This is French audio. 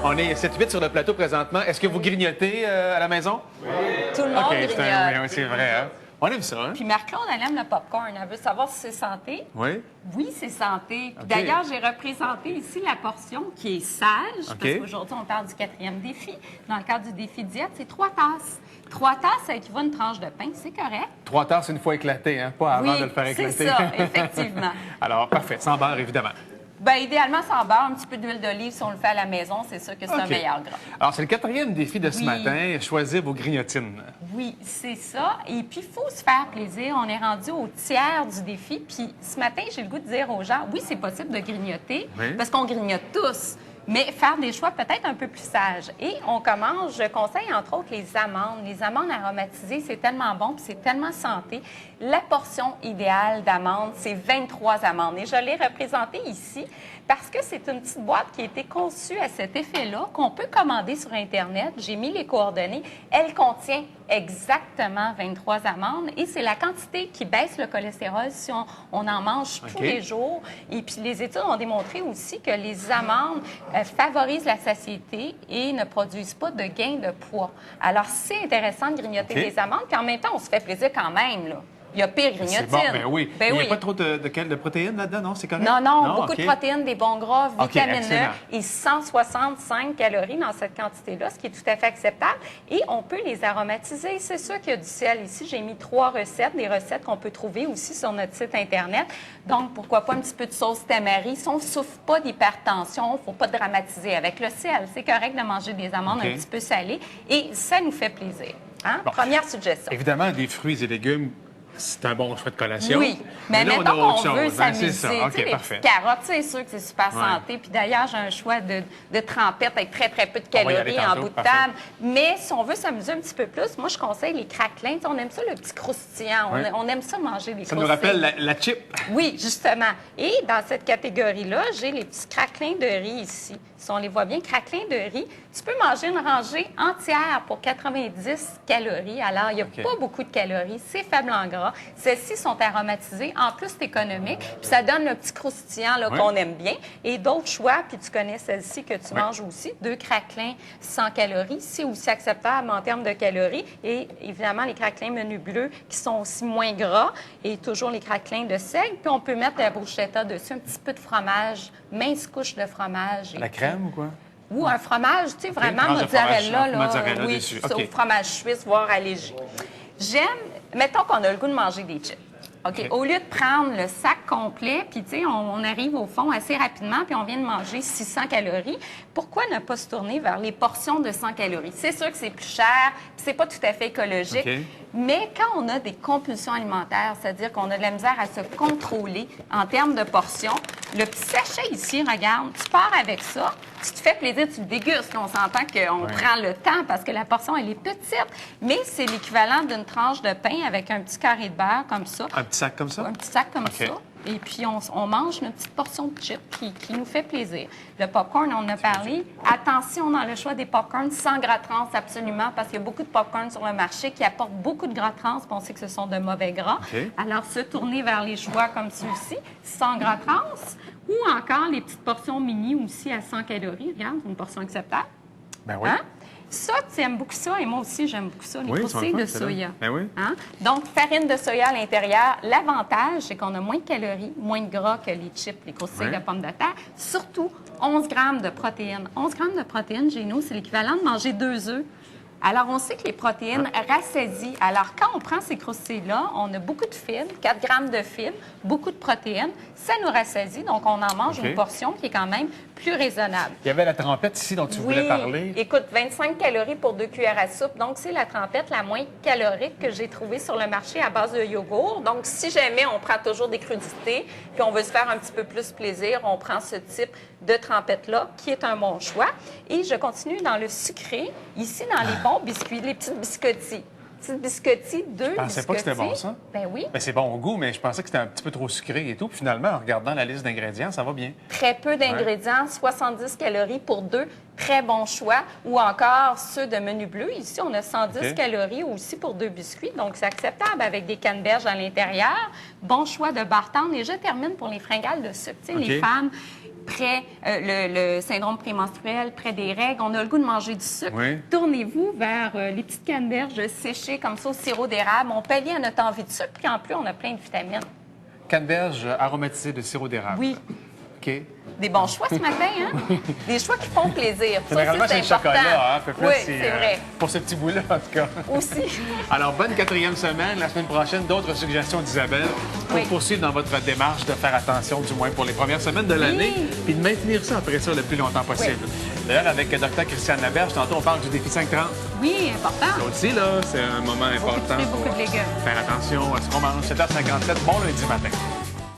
On est 7-8 sur le plateau présentement. Est-ce que vous grignotez à la maison? Tout le monde grignote. Oui, c'est vrai. Hein? On aime ça, hein? Puis Marc-Claude, elle aime le popcorn. Elle veut savoir si c'est santé. Oui? Oui, c'est santé. Puis OK. d'ailleurs, j'ai représenté ici la portion qui est sage, parce qu'aujourd'hui, on parle du 4e défi. Dans le cadre du défi diète, c'est 3 tasses. 3 tasses, ça équivaut à une tranche de pain, c'est correct. 3 tasses une fois éclaté, hein? Pas avant de le faire éclater. C'est ça, effectivement. Alors, parfait. Sans beurre, évidemment. Bien, idéalement, sans beurre, un petit peu d'huile d'olive, si on le fait à la maison, c'est sûr que c'est un meilleur gras. Alors, c'est le 4e défi de ce matin, choisir vos grignotines. Oui, c'est ça. Et puis, il faut se faire plaisir. On est rendu au tiers du défi. Puis, ce matin, j'ai le goût de dire aux gens, oui, c'est possible de grignoter, parce qu'on grignote tous. Mais faire des choix peut-être un peu plus sages. Et on commence, je conseille entre autres les amandes. Les amandes aromatisées, c'est tellement bon puis c'est tellement santé. La portion idéale d'amandes, c'est 23 amandes. Et je l'ai représentée ici parce que c'est une petite boîte qui a été conçue à cet effet-là, qu'on peut commander sur Internet. J'ai mis les coordonnées. Elle contient exactement 23 amandes et c'est la quantité qui baisse le cholestérol si on en mange tous les jours. Et puis, les études ont démontré aussi que les amandes favorisent la satiété et ne produisent pas de gain de poids. Alors, c'est intéressant de grignoter des amandes, puis en même temps, on se fait plaisir quand même, là. Il y a pire grignotine. C'est bon, ben oui. Ben Il n'y oui. a pas trop de protéines là-dedans, non? C'est correct? Non, beaucoup de protéines, des bons gras, vitamine excellent. E et 165 calories dans cette quantité-là, ce qui est tout à fait acceptable. Et on peut les aromatiser. C'est sûr qu'il y a du sel ici. J'ai mis 3 recettes, des recettes qu'on peut trouver aussi sur notre site Internet. Donc, pourquoi pas un petit peu de sauce tamari. Si on ne souffre pas d'hypertension, il ne faut pas dramatiser avec le sel. C'est correct de manger des amandes un petit peu salées et ça nous fait plaisir. Hein? Bon. Première suggestion. Évidemment, des fruits et légumes, c'est un bon choix de collation. Oui, mais là, mettons on a qu'on autre veut chose, hein, s'amuser. c'est ça. Tu OK, sais, les parfait. petites carottes, c'est sûr que c'est super santé. Puis d'ailleurs, j'ai un choix de trempettes avec très, très peu de On va y aller calories en tantôt, bout de parfait. table. Mais si on veut s'amuser un petit peu plus, moi, je conseille les craquelins. Tu sais, on aime ça, le petit croustillant. Oui. On aime ça manger des Ça nous croustilles. rappelle la chip. Oui, justement. Et dans cette catégorie-là, j'ai les petits craquelins de riz ici. Si on les voit bien, craquelins de riz, tu peux manger une rangée entière pour 90 calories. Alors, il n'y a pas beaucoup de calories. C'est faible en gras. Celles-ci sont aromatisées. En plus, c'est économique. Puis ça donne le petit croustillant là, qu'on aime bien. Et d'autres choix, puis tu connais celle-ci que tu manges aussi, 2 craquelins 100 calories. C'est aussi acceptable en termes de calories. Et évidemment, les craquelins menu bleu qui sont aussi moins gras. Et toujours les craquelins de seigle. Puis on peut mettre la bruschetta dessus, un petit peu de fromage, mince couche de fromage. La crème ou quoi? Ou un fromage, tu sais, vraiment tranche de fromage, mozzarella, là. mozzarella Oui, dessus. ça, OK. au fromage suisse, voire allégé. J'aime, mettons qu'on a le goût de manger des chips. OK. Au lieu de prendre le sac complet, puis tu sais, on arrive au fond assez rapidement, puis on vient de manger 600 calories, pourquoi ne pas se tourner vers les portions de 100 calories? C'est sûr que c'est plus cher, puis c'est pas tout à fait écologique, mais quand on a des compulsions alimentaires, c'est-à-dire qu'on a de la misère à se contrôler en termes de portions, le petit sachet ici, regarde, tu pars avec ça, tu te fais plaisir, tu le dégustes. On s'entend qu'on prend le temps parce que la portion, elle est petite, mais c'est l'équivalent d'une tranche de pain avec un petit carré de beurre comme ça. Un petit sac comme ça? Un petit sac comme ça. Et puis, on mange une petite portion de chips qui nous fait plaisir. Le popcorn, on en a parlé. Attention dans le choix des popcorns sans gras trans, absolument, parce qu'il y a beaucoup de popcorn sur le marché qui apportent beaucoup de gras trans, puis on sait que ce sont de mauvais gras. Alors, se tourner vers les choix comme ceux-ci, sans gras trans, ou encore les petites portions mini aussi à 100 calories. Regarde, une portion acceptable. Ben oui. Hein? Ça, tu aimes beaucoup ça, et moi aussi, j'aime beaucoup ça, les croustilles de soya. Ben oui. Hein? Donc, farine de soya à l'intérieur. L'avantage, c'est qu'on a moins de calories, moins de gras que les chips, les croustilles de pommes de terre. Surtout, 11 grammes de protéines. 11 grammes de protéines, chez nous, c'est l'équivalent de manger 2 œufs. Alors, on sait que les protéines rassasient. Alors, quand on prend ces croustilles-là, on a beaucoup de fibres, 4 grammes de fibres, beaucoup de protéines. Ça nous rassasie, donc on en mange une portion qui est quand même plus raisonnable. Il y avait la trempette ici dont tu voulais parler. Écoute, 25 calories pour 2 cuillères à soupe. Donc, c'est la trempette la moins calorique que j'ai trouvée sur le marché à base de yogourt. Donc, si jamais on prend toujours des crudités, puis on veut se faire un petit peu plus plaisir, on prend ce type de trempette-là, qui est un bon choix. Et je continue dans le sucré, ici dans les bons biscuits, les petites biscottis. Petites biscottis, 2 biscottis. Je pensais pas que c'était bon, ça. Ben oui. Ben, c'est bon au goût, mais je pensais que c'était un petit peu trop sucré et tout. Puis finalement, en regardant la liste d'ingrédients, ça va bien. Très peu d'ingrédients, 70 calories pour 2. Très bon choix. Ou encore ceux de menu bleu. Ici, on a 110 calories aussi pour 2 biscuits. Donc, c'est acceptable avec des canneberges à l'intérieur. Bon choix de bar tendre. Et je termine pour les fringales de sucre. Tu sais, les femmes le syndrome prémenstruel, près des règles, on a le goût de manger du sucre, tournez-vous vers les petites canneberges séchées comme ça au sirop d'érable. On pallie à notre envie de sucre, puis en plus, on a plein de vitamines. Canneberge aromatisée de sirop d'érable. Oui. OK. Des bons choix ce matin, hein? Des choix qui font plaisir. Généralement, c'est le chocolat, hein? Un peu plus, oui, c'est vrai. Pour ce petit bout-là, en tout cas. Aussi. Alors, bonne 4e semaine. La semaine prochaine, d'autres suggestions d'Isabelle pour poursuivre dans votre démarche de faire attention, du moins pour les premières semaines de l'année, puis de maintenir ça après ça le plus longtemps possible. D'ailleurs, avec Dr. Christiane Laberge, tantôt, on parle du défi 5-30. Oui, important. Ça aussi, là, c'est un moment important. Beaucoup de légumes. Faire attention à ce qu'on mange. 7h57, bon lundi matin.